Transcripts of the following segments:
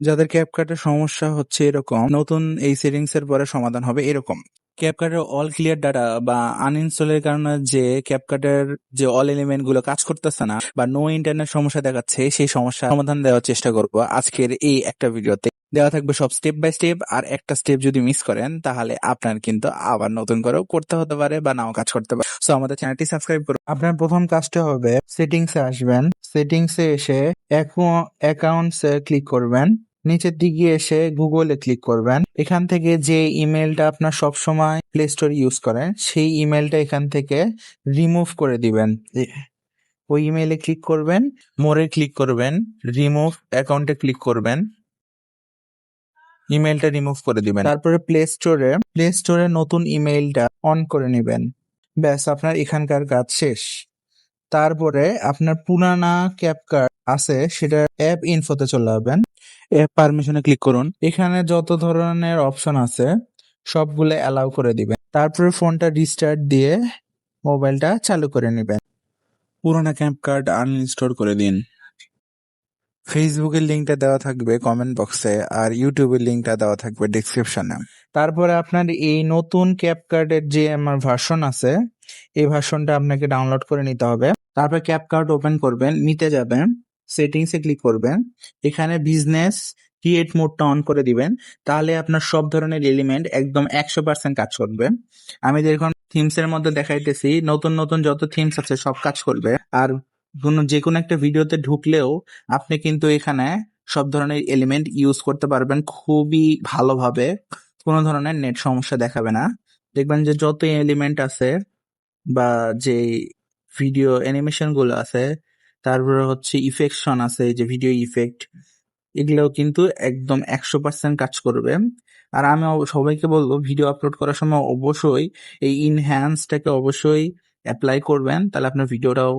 যাদের ক্যাপকাটের সমস্যা হচ্ছে এরকম, নতুন এই সেটিংস এর পরে সমাধান হবে এরকম। ক্যাপকাটের অল ক্লিয়ার ডাটা বা আনইনস্টলের কারণে যে ক্যাপকাটের যে অল এলিমেন্ট গুলো কাজ করতেছে না বা নো ইন্টারনেট সমস্যা দেখাচ্ছে, সেই সমস্যা সমাধান দেওয়ার চেষ্টা করব আজকের এই একটা ভিডিওতে। দেওয়া থাকবে সব স্টেপ বাই স্টেপ, আর একটা স্টেপ যদি মিস করেন তাহলে আপনার কিন্তু আবার নতুন করেও করতে হতে পারে বা নাও কাজ করতে পারে। সো আমাদের চ্যানেলটি সাবস্ক্রাইব করুন। আপনার প্রথম কাজটা হবে সেটিংসে আসবেন, সেটিংসে এসে অ্যাকাউন্টসে ক্লিক করবেন, নিচের দিকে এসে গুগলে ক্লিক করবেন। এখান থেকে যে ইমেলটা আপনার সবসময় প্লে স্টোর ইউজ করেন সেই ইমেলটা এখান থেকে রিমুভ করে দিবেন। ওই ইমেলে ক্লিক করবেন, মোরে ক্লিক করবেন, রিমুভ অ্যাকাউন্টে ক্লিক করবেন, ইমেলটা রিমুভ করে দিবেন। তারপরে প্লে স্টোরে নতুন ইমেলটা অন করে নেবেন। ব্যাস, আপনার এখানকার কাজ শেষ। তারপরে আপনার পুরানা ক্যাপকাট আছে সেটা অ্যাপ ইনফোতে চলে যাবেন, অ্যাপ পারমিশনে ক্লিক করুন। এখানে যত ধরনের অপশন আছে সবগুলো অ্যালাউ করে দিবেন। তারপরে ফোনটা রিস্টার্ট দিয়ে মোবাইলটা চালু করে নেবেন। পুরানা ক্যাপকাট আনইনস্টল করে দিন। ফেসবুকের লিঙ্কটা দেওয়া থাকবে কমেন্ট বক্সে, আর ইউটিউবের লিঙ্কটা দেওয়া থাকবে ডেসক্রিপশনে। তারপরে আপনার এই নতুন ক্যাপকাটের যে আমার ভার্সন আছে এই ভার্সনটা আপনাকে ডাউনলোড করে নিতে হবে। তারপর ক্যাপকাট ওপেন করবেন, নিতে যাবেন, সেটিংসে ক্লিক করবেন, এখানে বিজনেস ক্রিয়েট মোডটা অন করে দিবেন। তাহলে আপনার সব ধরনের এলিমেন্ট একদম 100% কাজ করবে। আমি দেখুন থিমস এর মধ্যে দেখাইতেছি, নতুন নতুন যত থিমস আছে সব কাজ করবে। আর যে কোনো একটা ভিডিওতে ঢুকলেও আপনি কিন্তু এখানে সব ধরনের এলিমেন্ট ইউজ করতে পারবেন খুবই ভালোভাবে, কোনো ধরনের নেট সমস্যা দেখাবে না। দেখবেন যে যত এলিমেন্ট আছে বা যে ভিডিও অ্যানিমেশন গুলো আছে, তারপরে হচ্ছে ইফেকশন আছে, যে ভিডিও ইফেক্ট, এগুলোও কিন্তু একদম 100% কাজ করবে। আর আমি সবাইকে বলবো ভিডিও আপলোড করার সময় অবশ্যই এই ইনহ্যান্সটাকে অবশ্যই অ্যাপ্লাই করবেন, তাহলে আপনার ভিডিওটাও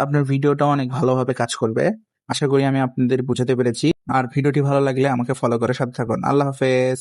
আপনার ভিডিওটাও অনেক ভালোভাবে কাজ করবে। আশা করি আমি আপনাদের বোঝাতে পেরেছি। আর ভিডিওটি ভালো লাগলে আমাকে ফলো করে সাথে থাকুন। আল্লাহ হাফেজ।